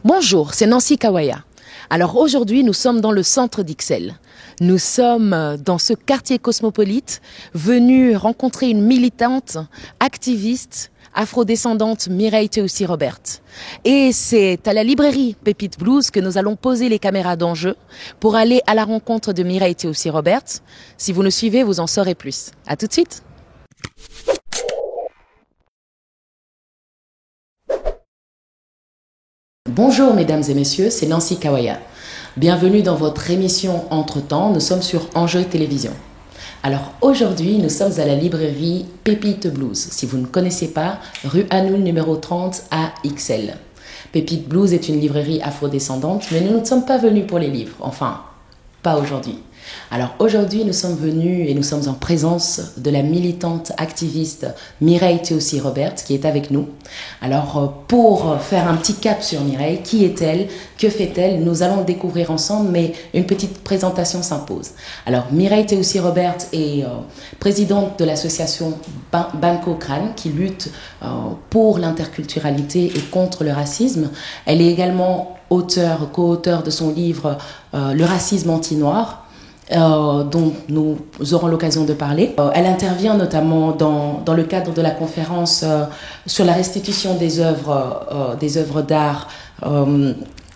Bonjour, c'est Nancy Kawaya. Alors aujourd'hui, nous sommes dans le centre d'Ixelles. Nous sommes dans ce quartier cosmopolite, venus rencontrer une militante, activiste, afrodescendante Mireille Théoussi-Robert. Et c'est à la librairie Pépite Blues que nous allons poser les caméras d'enjeu pour aller à la rencontre de Mireille Théoussi-Robert. Si vous nous suivez, vous en saurez plus. À tout de suite. Bonjour mesdames et messieurs, c'est Nancy Kawaya. Bienvenue dans votre émission Entre-temps, nous sommes sur Enjeu Télévision. Alors aujourd'hui, nous sommes à la librairie Pépite Blues. Si vous ne connaissez pas, rue Hanoul numéro 30 à Ixelles. Pépite Blues est une librairie afrodescendante, mais nous ne sommes pas venus pour les livres, enfin, pas aujourd'hui. Alors aujourd'hui, nous sommes venus et nous sommes en présence de la militante activiste Mireille Théoussi-Robert qui est avec nous. Alors pour faire un petit cap sur Mireille, qui est-elle, que fait-elle, nous allons le découvrir ensemble, mais une petite présentation s'impose. Alors Mireille Théoussi-Robert est présidente de l'association Banco Crâne qui lutte pour l'interculturalité et contre le racisme. Elle est également co-auteure de son livre Le racisme anti-noir, dont nous aurons l'occasion de parler. Elle intervient notamment dans le cadre de la conférence sur la restitution des œuvres d'art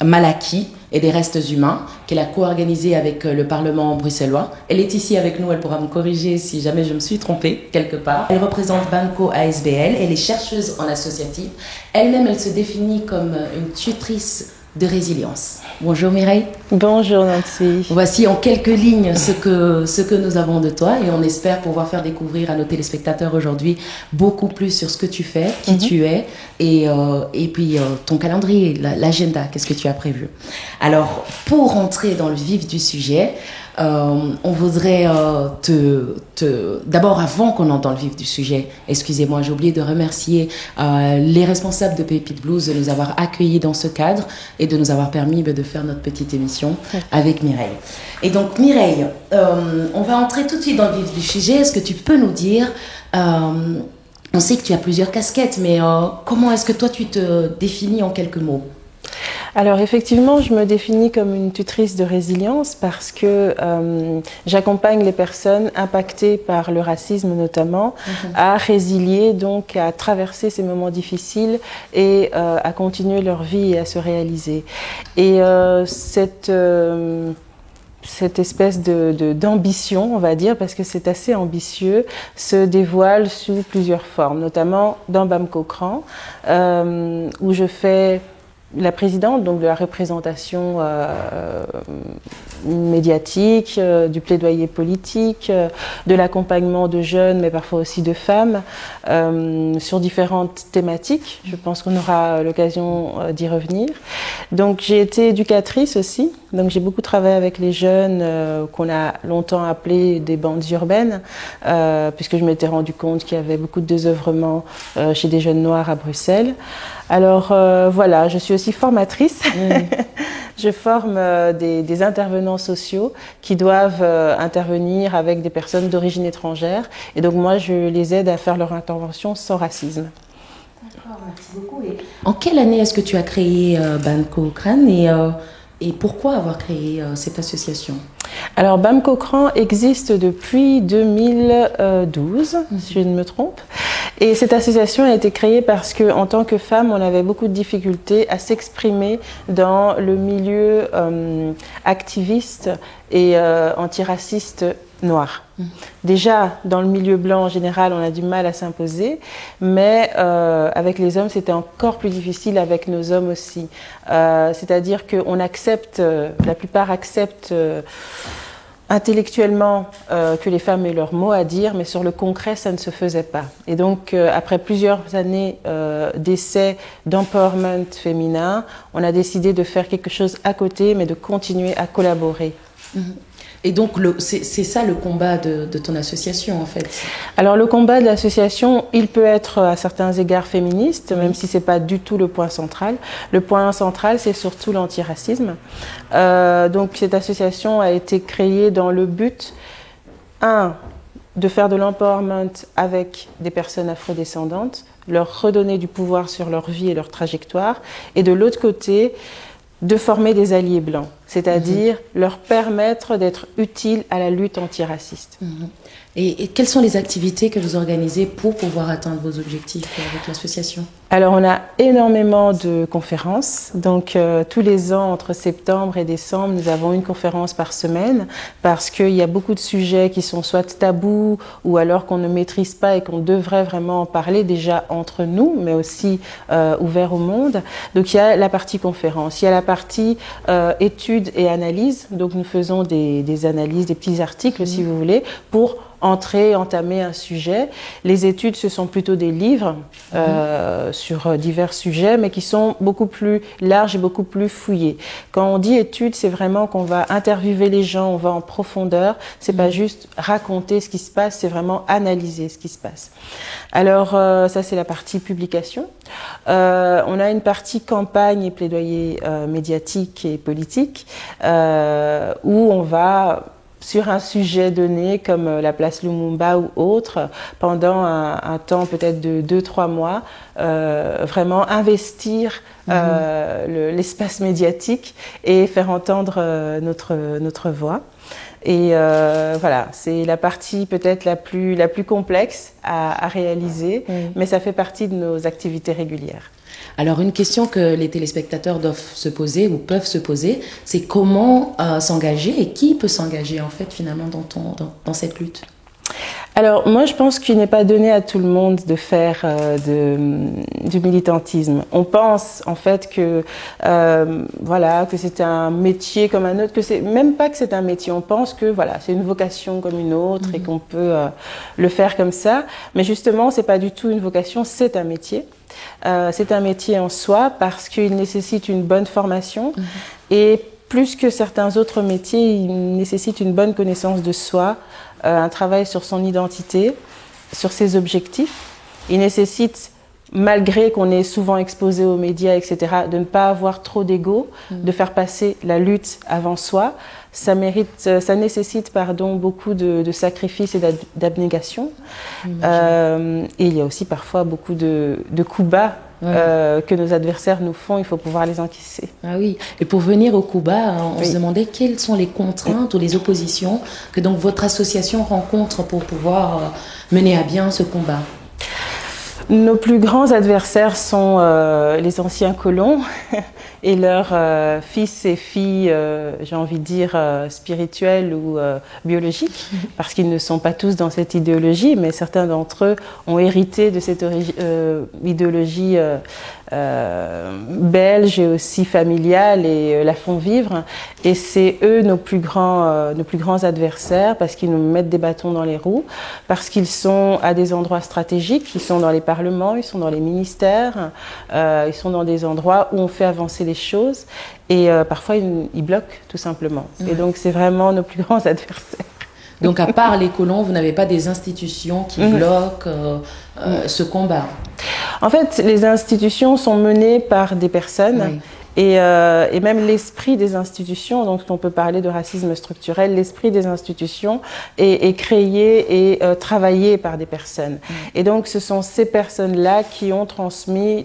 mal acquis et des restes humains, qu'elle a co-organisée avec le Parlement bruxellois. Elle est ici avec nous, elle pourra me corriger si jamais je me suis trompée quelque part. Elle représente Banco ASBL, elle est chercheuse en associatif. Elle-même, elle se définit comme une tutrice de résilience. Bonjour Mireille. Bonjour Nancy. Voici en quelques lignes ce que nous avons de toi et on espère pouvoir faire découvrir à nos téléspectateurs aujourd'hui beaucoup plus sur ce que tu fais, qui tu es et puis ton calendrier, l'agenda, qu'est-ce que tu as prévu. Alors pour rentrer dans le vif du sujet, on voudrait d'abord, avant qu'on entre dans le vif du sujet, excusez-moi, j'ai oublié de remercier les responsables de Pépite Blues de nous avoir accueillis dans ce cadre et de nous avoir permis de faire notre petite émission avec Mireille. Et donc Mireille, on va entrer tout de suite dans le vif du sujet. Est-ce que tu peux nous dire, on sait que tu as plusieurs casquettes, mais comment est-ce que toi tu te définis en quelques mots ? Alors effectivement, je me définis comme une tutrice de résilience parce que j'accompagne les personnes impactées par le racisme notamment à résilier, donc à traverser ces moments difficiles et à continuer leur vie et à se réaliser. Et cette espèce d'ambition, on va dire, parce que c'est assez ambitieux, se dévoile sous plusieurs formes, notamment dans Banco Crâne, où je fais la présidente donc de la représentation médiatique, du plaidoyer politique, de l'accompagnement de jeunes mais parfois aussi de femmes sur différentes thématiques. Je pense qu'on aura l'occasion d'y revenir. Donc j'ai été éducatrice aussi, donc j'ai beaucoup travaillé avec les jeunes qu'on a longtemps appelés des bandes urbaines, puisque je m'étais rendu compte qu'il y avait beaucoup de désœuvrement chez des jeunes noirs à Bruxelles. Alors voilà, je suis aussi formatrice. Je forme des intervenants sociaux qui doivent intervenir avec des personnes d'origine étrangère. Et donc moi, je les aide à faire leur intervention sans racisme. D'accord, merci beaucoup. Et en quelle année est-ce que tu as créé Banco Crâne et pourquoi avoir créé cette association ? Alors Banco Crâne existe depuis 2012, si je ne me trompe. Et cette association a été créée parce qu'en tant que femme, on avait beaucoup de difficultés à s'exprimer dans le milieu activiste et antiraciste noir. Déjà, dans le milieu blanc en général, on a du mal à s'imposer, mais avec les hommes, c'était encore plus difficile avec nos hommes aussi. C'est-à-dire qu'on accepte, la plupart acceptent intellectuellement que les femmes aient leur mot à dire, mais sur le concret, ça ne se faisait pas. Et donc, après plusieurs années d'essais d'empowerment féminin, on a décidé de faire quelque chose à côté, mais de continuer à collaborer. Et donc, c'est ça le combat de ton association, en fait. Alors, le combat de l'association, il peut être à certains égards féministe, même si ce n'est pas du tout le point central. Le point central, c'est surtout l'antiracisme. Donc, cette association a été créée dans le but, de faire de l'empowerment avec des personnes afrodescendantes, leur redonner du pouvoir sur leur vie et leur trajectoire, et de l'autre côté, de former des alliés blancs, c'est-à-dire leur permettre d'être utiles à la lutte antiraciste. Et quelles sont les activités que vous organisez pour pouvoir atteindre vos objectifs avec l'association? Alors, on a énormément de conférences. Donc, tous les ans, entre septembre et décembre, nous avons une conférence par semaine parce qu'il y a beaucoup de sujets qui sont soit tabous ou alors qu'on ne maîtrise pas et qu'on devrait vraiment en parler déjà entre nous, mais aussi ouvert au monde. Donc, il y a la partie conférence. Il y a la partie études et analyses. Donc, nous faisons des analyses, des petits articles, si vous voulez, pour entamer un sujet. Les études, ce sont plutôt des livres sur divers sujets, mais qui sont beaucoup plus larges et beaucoup plus fouillés. Quand on dit études, c'est vraiment qu'on va interviewer les gens, on va en profondeur. C'est pas juste raconter ce qui se passe, c'est vraiment analyser ce qui se passe. Alors, ça, c'est la partie publication. On a une partie campagne et plaidoyer médiatique et politique, où on va sur un sujet donné comme la place Lumumba ou autre, pendant un temps peut-être de 2-3 mois, vraiment investir l'espace médiatique et faire entendre notre voix. Et voilà, c'est la partie peut-être la plus complexe à réaliser, mais ça fait partie de nos activités régulières. Alors, une question que les téléspectateurs doivent se poser ou peuvent se poser, c'est comment s'engager et qui peut s'engager en fait finalement dans cette lutte? Alors, moi, je pense qu'il n'est pas donné à tout le monde de faire du militantisme. On pense, en fait, que c'est un métier comme un autre, que c'est même pas que c'est un métier. On pense que, c'est une vocation comme une autre et qu'on peut le faire comme ça. Mais justement, c'est pas du tout une vocation, c'est un métier. C'est un métier en soi parce qu'il nécessite une bonne formation et plus que certains autres métiers, il nécessite une bonne connaissance de soi, un travail sur son identité, sur ses objectifs. Il nécessite, malgré qu'on est souvent exposé aux médias, etc., de ne pas avoir trop d'ego, de faire passer la lutte avant soi. Ça nécessite beaucoup de sacrifices et d'abnégation. Et il y a aussi parfois beaucoup de coups bas que nos adversaires nous font, il faut pouvoir les encaisser. Ah oui, et pour venir au coup bas, on se demandait quelles sont les contraintes ou les oppositions que donc votre association rencontre pour pouvoir mener à bien ce combat. Nos plus grands adversaires sont les anciens colons et leurs fils et filles, j'ai envie de dire, spirituels ou biologiques, parce qu'ils ne sont pas tous dans cette idéologie, mais certains d'entre eux ont hérité de cette idéologie belge et aussi familiale et la font vivre. Et c'est eux nos plus grands adversaires parce qu'ils nous mettent des bâtons dans les roues, parce qu'ils sont à des endroits stratégiques, ils sont dans les parlements, ils sont dans les ministères, ils sont dans des endroits où on fait avancer les choses et parfois ils bloquent tout simplement. Et donc c'est vraiment nos plus grands adversaires. Donc à part les colons, vous n'avez pas des institutions qui bloquent ce combat? En fait, les institutions sont menées par des personnes et même l'esprit des institutions, donc on peut parler de racisme structurel, l'esprit des institutions est créé et travaillé par des personnes. Et donc ce sont ces personnes-là qui ont transmis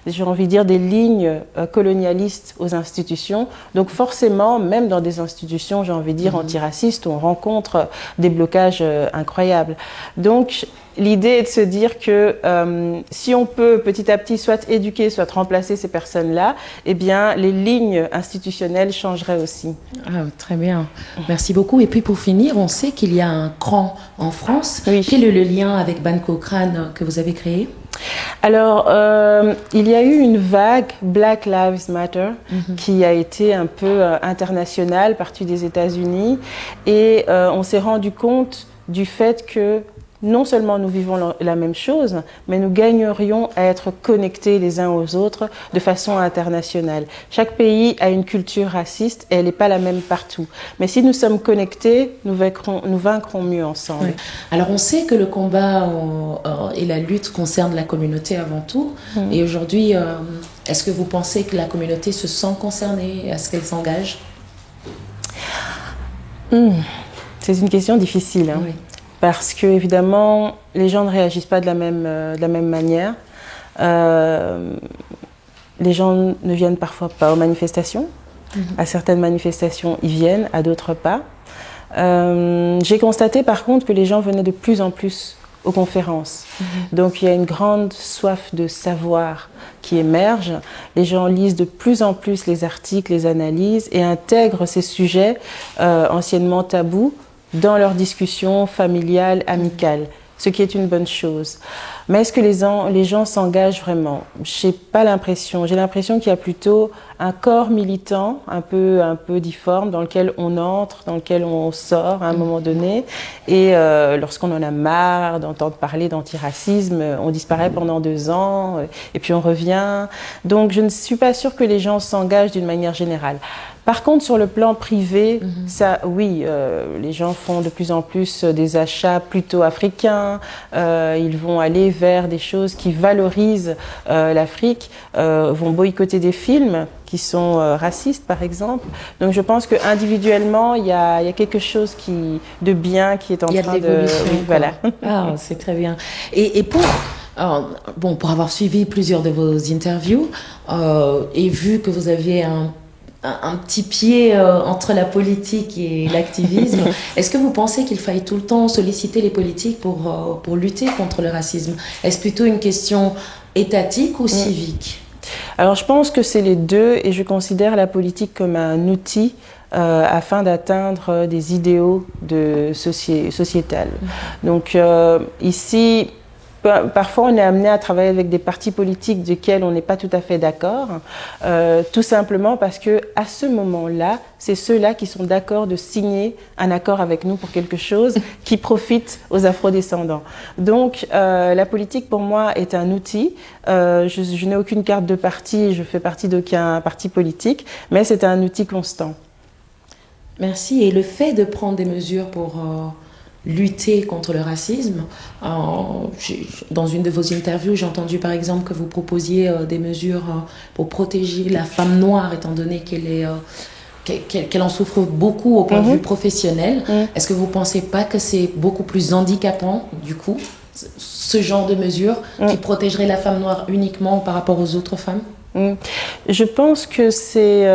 j'ai envie de dire, des lignes colonialistes aux institutions. Donc forcément, même dans des institutions, j'ai envie de dire, antiracistes, on rencontre des blocages incroyables. Donc l'idée est de se dire que si on peut petit à petit soit éduquer, soit remplacer ces personnes-là, eh bien les lignes institutionnelles changeraient aussi. Ah, très bien, merci beaucoup. Et puis pour finir, on sait qu'il y a un CRAN en France. Oui. Quel est le lien avec Ban Cochrane que vous avez créé? Alors, il y a eu une vague Black Lives Matter qui a été un peu internationale, partie des États-Unis, et on s'est rendu compte du fait que non seulement nous vivons la même chose, mais nous gagnerions à être connectés les uns aux autres de façon internationale. Chaque pays a une culture raciste et elle n'est pas la même partout. Mais si nous sommes connectés, nous vaincrons mieux ensemble. Oui. Alors on sait que le combat et la lutte concernent la communauté avant tout. Et aujourd'hui, est-ce que vous pensez que la communauté se sent concernée? Est-ce qu'elle s'engage? C'est une question difficile. Oui. parce que évidemment les gens ne réagissent pas de la même manière. Les gens ne viennent parfois pas aux manifestations. À certaines manifestations, ils viennent, à d'autres pas. J'ai constaté par contre que les gens venaient de plus en plus aux conférences. Donc il y a une grande soif de savoir qui émerge. Les gens lisent de plus en plus les articles, les analyses et intègrent ces sujets anciennement tabous dans leurs discussions familiales, amicales, ce qui est une bonne chose. Mais est-ce que les gens s'engagent vraiment? J'ai pas l'impression. J'ai l'impression qu'il y a plutôt un corps militant un peu difforme dans lequel on entre, dans lequel on sort à un moment donné. Et lorsqu'on en a marre d'entendre parler d'antiracisme, on disparaît pendant 2 ans et puis on revient. Donc je ne suis pas sûre que les gens s'engagent d'une manière générale. Par contre, sur le plan privé, ça, oui, les gens font de plus en plus des achats plutôt africains. Ils vont aller vers des choses qui valorisent l'Afrique, vont boycotter des films qui sont racistes, par exemple. Donc, je pense qu'individuellement, il y a quelque chose de bien qui est en train de... Oui, voilà. Ah, c'est très bien. Et pour avoir suivi plusieurs de vos interviews et vu que vous avez un petit pied entre la politique et l'activisme. Est-ce que vous pensez qu'il faille tout le temps solliciter les politiques pour lutter contre le racisme? Est-ce plutôt une question étatique ou civique? Alors je pense que c'est les deux et je considère la politique comme un outil afin d'atteindre des idéaux sociétals. Donc ici... Parfois, on est amené à travailler avec des partis politiques desquels on n'est pas tout à fait d'accord, tout simplement parce que à ce moment-là, c'est ceux-là qui sont d'accord de signer un accord avec nous pour quelque chose qui profite aux afrodescendants. Donc, la politique pour moi est un outil. Je n'ai aucune carte de parti, je fais partie d'aucun parti politique, mais c'est un outil constant. Merci. Et le fait de prendre des mesures pour lutter contre le racisme. Dans une de vos interviews, j'ai entendu par exemple que vous proposiez des mesures pour protéger la femme noire, étant donné qu'elle en souffre beaucoup au point de vue professionnel. Est-ce que vous ne pensez pas que c'est beaucoup plus handicapant, du coup, ce genre de mesures qui protégerait la femme noire uniquement par rapport aux autres femmes? Je pense que c'est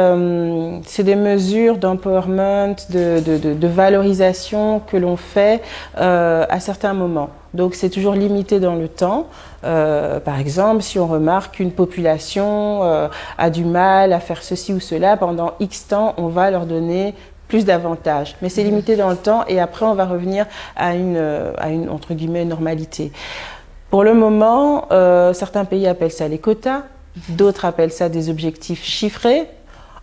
des mesures d'empowerment, de valorisation que l'on fait à certains moments. Donc c'est toujours limité dans le temps. Par exemple, si on remarque qu'une population a du mal à faire ceci ou cela, pendant X temps, on va leur donner plus d'avantages. Mais c'est limité dans le temps et après on va revenir à une entre guillemets, normalité. Pour le moment, certains pays appellent ça les quotas. D'autres appellent ça des objectifs chiffrés.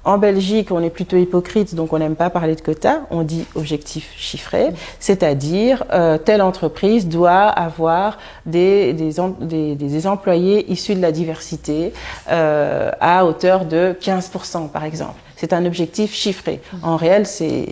En Belgique, on est plutôt hypocrite, donc on n'aime pas parler de quotas. On dit objectifs chiffrés, c'est-à-dire telle entreprise doit avoir des employés issus de la diversité à hauteur de 15%, par exemple. C'est un objectif chiffré. En vrai, c'est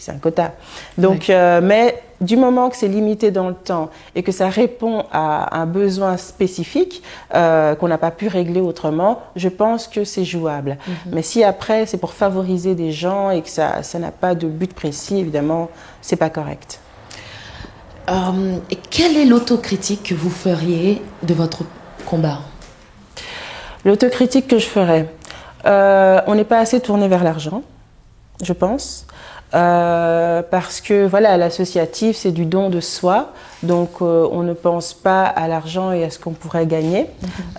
un quota. Donc, mais du moment que c'est limité dans le temps et que ça répond à un besoin spécifique qu'on n'a pas pu régler autrement, je pense que c'est jouable. Mais si après c'est pour favoriser des gens et que ça n'a pas de but précis, évidemment, c'est pas correct. Et quelle est l'autocritique que vous feriez de votre combat? L'autocritique que je ferais, on n'est pas assez tourné vers l'argent, je pense. Parce que voilà, l'associatif c'est du don de soi, donc on ne pense pas à l'argent et à ce qu'on pourrait gagner.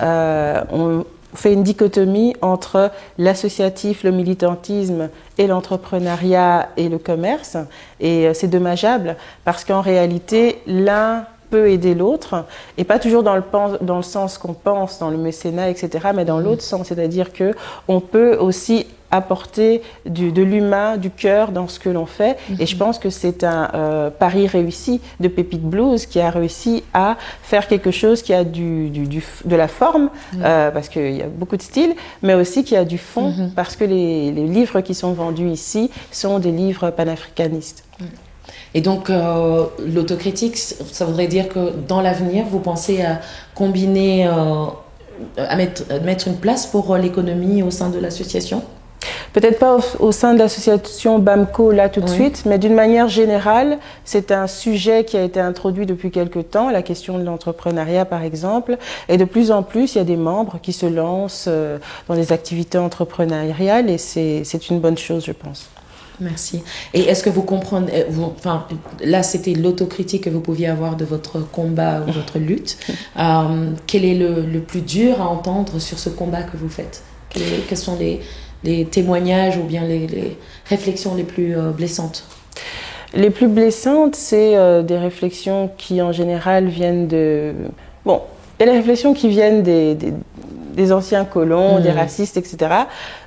On fait une dichotomie entre l'associatif, le militantisme et l'entrepreneuriat et le commerce, et c'est dommageable parce qu'en réalité l'un peut aider l'autre, et pas toujours dans le sens qu'on pense, dans le mécénat, etc., mais dans l'autre sens, c'est-à-dire qu'on peut aussi apporter de l'humain, du cœur dans ce que l'on fait. Et je pense que c'est un pari réussi de Pépite Blues qui a réussi à faire quelque chose qui a de la forme, parce qu'il y a beaucoup de styles, mais aussi qui a du fond, parce que les livres qui sont vendus ici sont des livres panafricanistes. Et donc, l'autocritique, ça voudrait dire que dans l'avenir, vous pensez à combiner, à mettre une place pour l'économie au sein de l'association? Peut-être pas au sein de l'association BAMCO là tout de suite, mais d'une manière générale, c'est un sujet qui a été introduit depuis quelque temps, la question de l'entrepreneuriat par exemple, et de plus en plus il y a des membres qui se lancent dans des activités entrepreneuriales et c'est une bonne chose je pense. Merci. Et est-ce que vous comprenez, enfin, là c'était l'autocritique que vous pouviez avoir de votre combat ou votre lutte. Quel est le plus dur à entendre sur ce combat que vous faites? Quels sont les témoignages ou bien les réflexions les plus blessantes? Les plus blessantes, c'est des réflexions qui en général viennent de... Bon, il y a les réflexions qui viennent des anciens colons, des racistes, etc.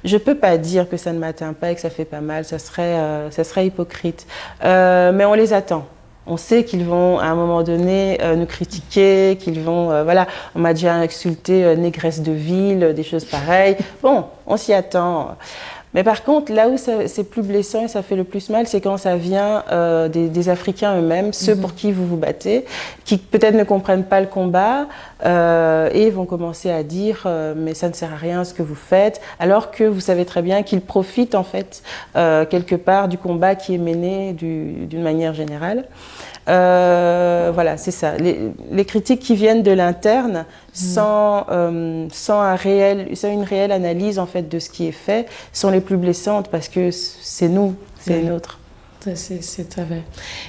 Je ne peux pas dire que ça ne m'atteint pas et que ça fait pas mal, ça serait hypocrite. Mais on les attend. On sait qu'ils vont, à un moment donné, nous critiquer, qu'ils vont... voilà, on m'a déjà insulté négresse de ville, des choses pareilles. Bon, on s'y attend. Mais par contre, là où c'est plus blessant et ça fait le plus mal, c'est quand ça vient des Africains eux-mêmes, ceux pour qui vous vous battez, qui peut-être ne comprennent pas le combat et vont commencer à dire mais ça ne sert à rien ce que vous faites, alors que vous savez très bien qu'ils profitent en fait quelque part du combat qui est mené d'une manière générale. Voilà, c'est ça. Les critiques qui viennent de l'interne, sans une réelle analyse en fait de ce qui est fait, sont les plus blessantes parce que c'est nous, c'est nôtre. C'est très vrai.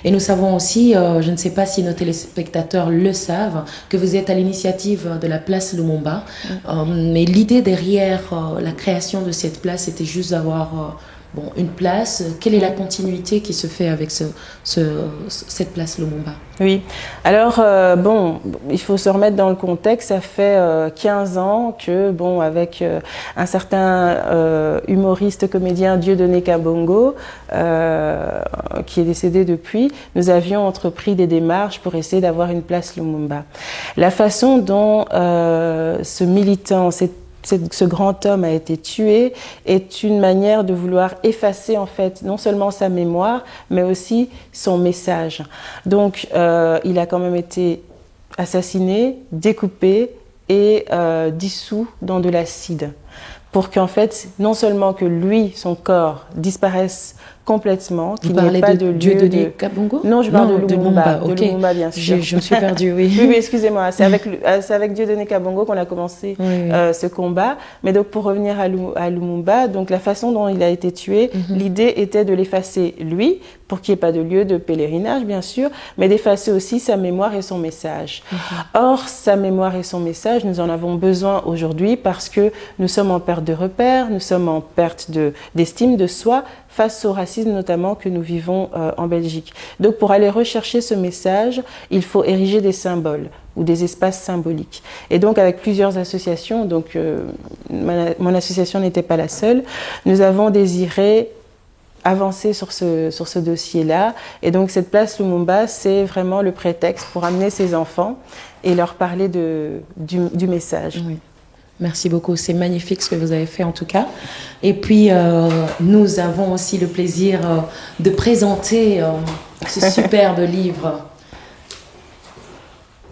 Et nous savons aussi, je ne sais pas si nos téléspectateurs le savent, que vous êtes à l'initiative de la place Lumumba. Mais l'idée derrière la création de cette place était juste d'avoir une place. Quelle est la continuité qui se fait avec cette place Lumumba? Oui, alors il faut se remettre dans le contexte, ça fait 15 ans que, avec un certain humoriste, comédien Dieudonné Kabongo, qui est décédé depuis, nous avions entrepris des démarches pour essayer d'avoir une place Lumumba. La façon dont ce militant, ce grand homme a été tué est une manière de vouloir effacer en fait non seulement sa mémoire mais aussi son message. Donc il a quand même été assassiné, découpé et dissous dans de l'acide pour qu'en fait non seulement que lui, son corps disparaisse complètement, qu'il n'y ait pas de lieu Dieudonné Kabongo? Non, je parle de Lumumba, okay. De Lumumba, bien sûr. Je me suis perdue, oui. Oui, excusez-moi, c'est avec Dieudonné Kabongo qu'on a commencé ce combat. Mais donc, pour revenir à Lumumba, donc la façon dont il a été tué, l'idée était de l'effacer lui, pour qu'il n'y ait pas de lieu de pèlerinage, bien sûr, mais d'effacer aussi sa mémoire et son message. Or, sa mémoire et son message, nous en avons besoin aujourd'hui parce que nous sommes en perte de repères, nous sommes en perte d'estime de soi, face au racisme notamment que nous vivons en Belgique. Donc pour aller rechercher ce message, il faut ériger des symboles ou des espaces symboliques. Et donc avec plusieurs associations, donc mon association n'était pas la seule, nous avons désiré avancer sur ce dossier-là. Et donc cette place Lumumba, c'est vraiment le prétexte pour amener ces enfants et leur parler du message. Oui. Merci beaucoup, c'est magnifique ce que vous avez fait en tout cas. Et puis, nous avons aussi le plaisir de présenter ce superbe livre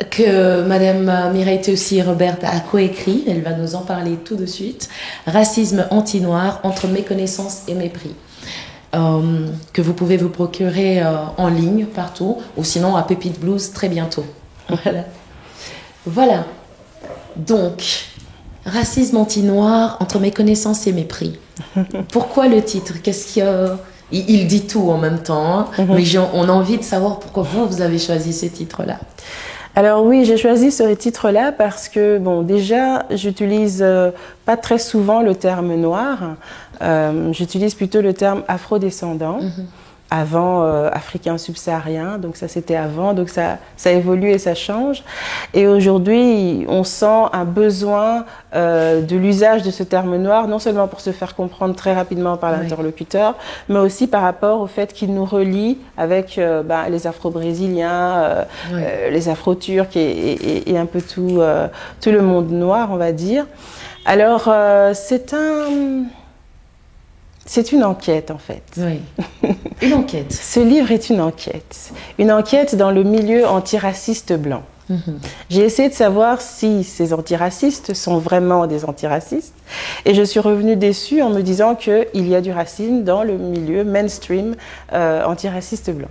que Madame Mireille Teussy-Robert a coécrit. Elle va nous en parler tout de suite. Racisme anti-noir, entre méconnaissance et mépris. Que vous pouvez vous procurer en ligne partout, ou sinon à Pépite Blues très bientôt. Voilà. Donc... Racisme anti-noir, entre méconnaissance et mépris. Pourquoi le titre? Qu'est-ce il dit tout en même temps, mais on a envie de savoir pourquoi vous avez choisi ce titre-là. Alors oui, j'ai choisi ce titre-là parce que, déjà, j'utilise pas très souvent le terme noir. J'utilise plutôt le terme afrodescendant. Avant africain subsaharien, donc ça c'était avant, donc ça évolue et ça change. Et aujourd'hui, on sent un besoin de l'usage de ce terme noir, non seulement pour se faire comprendre très rapidement par l'interlocuteur, mais aussi par rapport au fait qu'il nous relie avec les Afro-Brésiliens, les Afro-Turcs et un peu tout le monde noir, on va dire. Alors, c'est une enquête, en fait. Oui, une enquête. Ce livre est une enquête dans le milieu antiraciste blanc. J'ai essayé de savoir si ces antiracistes sont vraiment des antiracistes et je suis revenue déçue en me disant qu'il y a du racisme dans le milieu mainstream antiraciste blanc.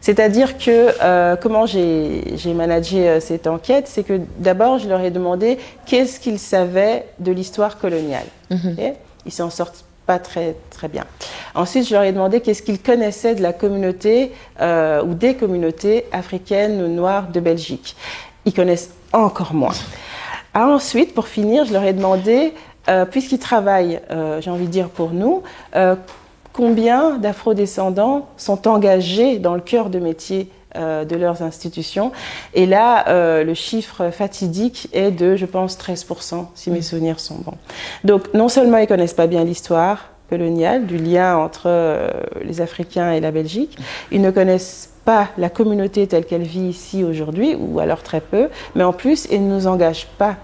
C'est-à-dire que comment j'ai managé cette enquête, c'est que d'abord je leur ai demandé qu'est-ce qu'ils savaient de l'histoire coloniale. Okay? Ils s'en sortent pas très bien. Ensuite, je leur ai demandé qu'est-ce qu'ils connaissaient de la communauté ou des communautés africaines ou noires de Belgique. Ils connaissent encore moins. Ensuite, pour finir, je leur ai demandé, puisqu'ils travaillent, j'ai envie de dire pour nous, combien d'afro-descendants sont engagés dans le cœur de métier de leurs institutions. Et là, le chiffre fatidique est de, je pense, 13%, si mes souvenirs sont bons. Donc, non seulement ils ne connaissent pas bien l'histoire coloniale, du lien entre les Africains et la Belgique, ils ne connaissent pas la communauté telle qu'elle vit ici aujourd'hui, ou alors très peu, mais en plus, ils ne nous engagent pas,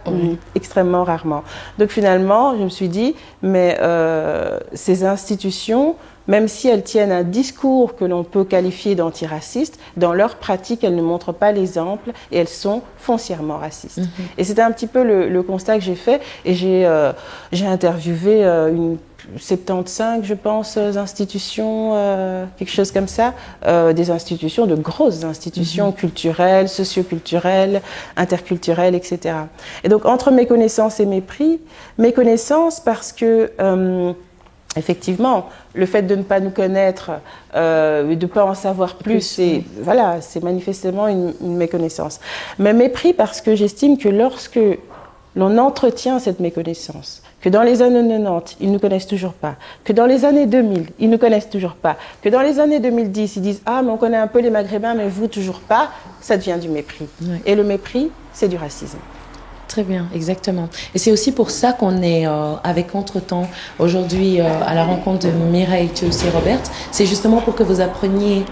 extrêmement rarement. Donc finalement, je me suis dit, mais ces institutions, même si elles tiennent un discours que l'on peut qualifier d'antiraciste, dans leur pratique, elles ne montrent pas l'exemple et elles sont foncièrement racistes. Et c'était un petit peu le constat que j'ai fait et j'ai interviewé une 75, je pense, institutions, quelque chose comme ça, des institutions, de grosses institutions culturelles, socioculturelles, interculturelles, etc. Et donc, entre mes connaissances et mes connaissances parce que effectivement, le fait de ne pas nous connaître, de ne pas en savoir plus, voilà, c'est manifestement une méconnaissance. Mais mépris parce que j'estime que lorsque l'on entretient cette méconnaissance, que dans les années 90, ils ne nous connaissent toujours pas, que dans les années 2000, ils ne nous connaissent toujours pas, que dans les années 2010, ils disent « Ah, mais on connaît un peu les Maghrébins, mais vous, toujours pas », ça devient du mépris. Oui. Et le mépris, c'est du racisme. Très bien, exactement. Et c'est aussi pour ça qu'on est avec Entretemps aujourd'hui à la rencontre de Mireille Thieussy-Robert. C'est justement pour que vous appreniez,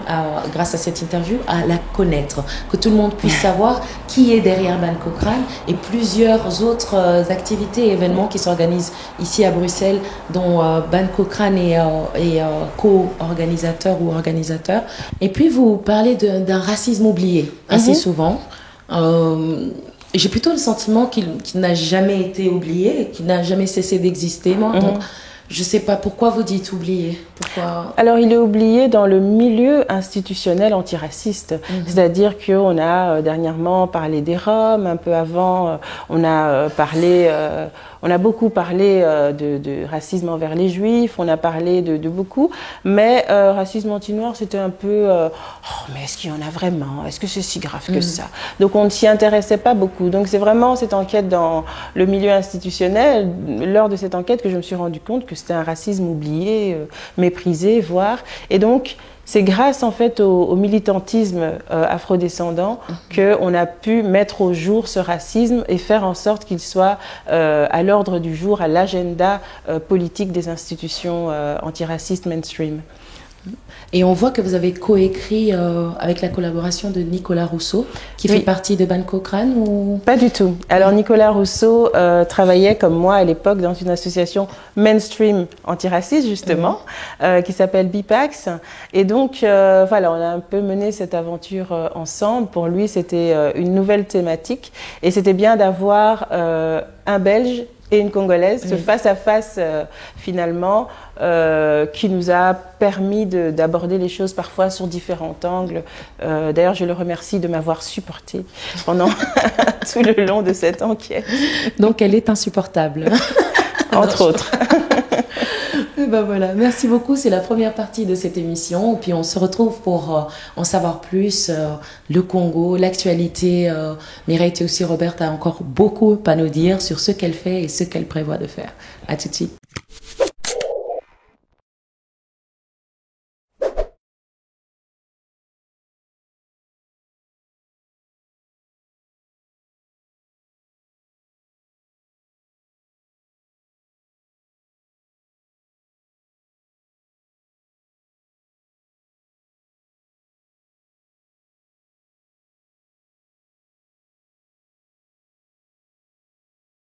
grâce à cette interview, à la connaître, que tout le monde puisse savoir qui est derrière Ban Cochrane et plusieurs autres activités et événements qui s'organisent ici à Bruxelles, dont Ban Cochrane est co-organisateur ou organisateur. Et puis vous parlez d'un racisme oublié assez souvent. J'ai plutôt le sentiment qu'il n'a jamais été oublié, qu'il n'a jamais cessé d'exister. Donc, je ne sais pas pourquoi vous dites oublié. Pourquoi... Alors, il est oublié dans le milieu institutionnel antiraciste. C'est-à-dire qu'on a dernièrement parlé des Roms, un peu avant, on a beaucoup parlé de racisme envers les Juifs, on a parlé de beaucoup, mais racisme anti-noir, c'était un peu oh, mais est-ce qu'il y en a vraiment? Est-ce que c'est si grave que ça? Donc on ne s'y intéressait pas beaucoup. Donc c'est vraiment cette enquête dans le milieu institutionnel, lors de cette enquête, que je me suis rendu compte que c'était un racisme oublié, méprisé, voire. Et donc, c'est grâce en fait au militantisme afrodescendant qu'on a pu mettre au jour ce racisme et faire en sorte qu'il soit à l'ordre du jour, à l'agenda politique des institutions antiracistes mainstream. Et on voit que vous avez coécrit avec la collaboration de Nicolas Rousseau, qui fait partie de Ban Cochrane ou... Pas du tout. Alors Nicolas Rousseau travaillait comme moi à l'époque dans une association mainstream antiraciste justement, qui s'appelle BIPAX. Et donc voilà, on a un peu mené cette aventure ensemble. Pour lui, c'était une nouvelle thématique et c'était bien d'avoir un Belge et une Congolaise, ce face-à-face finalement, qui nous a permis d'aborder les choses parfois sur différents angles. D'ailleurs, je le remercie de m'avoir supporté pendant tout le long de cette enquête. Donc, elle est insupportable. Entre autres. Ben voilà, merci beaucoup. C'est la première partie de cette émission. Puis on se retrouve pour en savoir plus. Le Congo, l'actualité. Mireille Thieussy-Robert a encore beaucoup à nous dire sur ce qu'elle fait et ce qu'elle prévoit de faire. À tout de suite.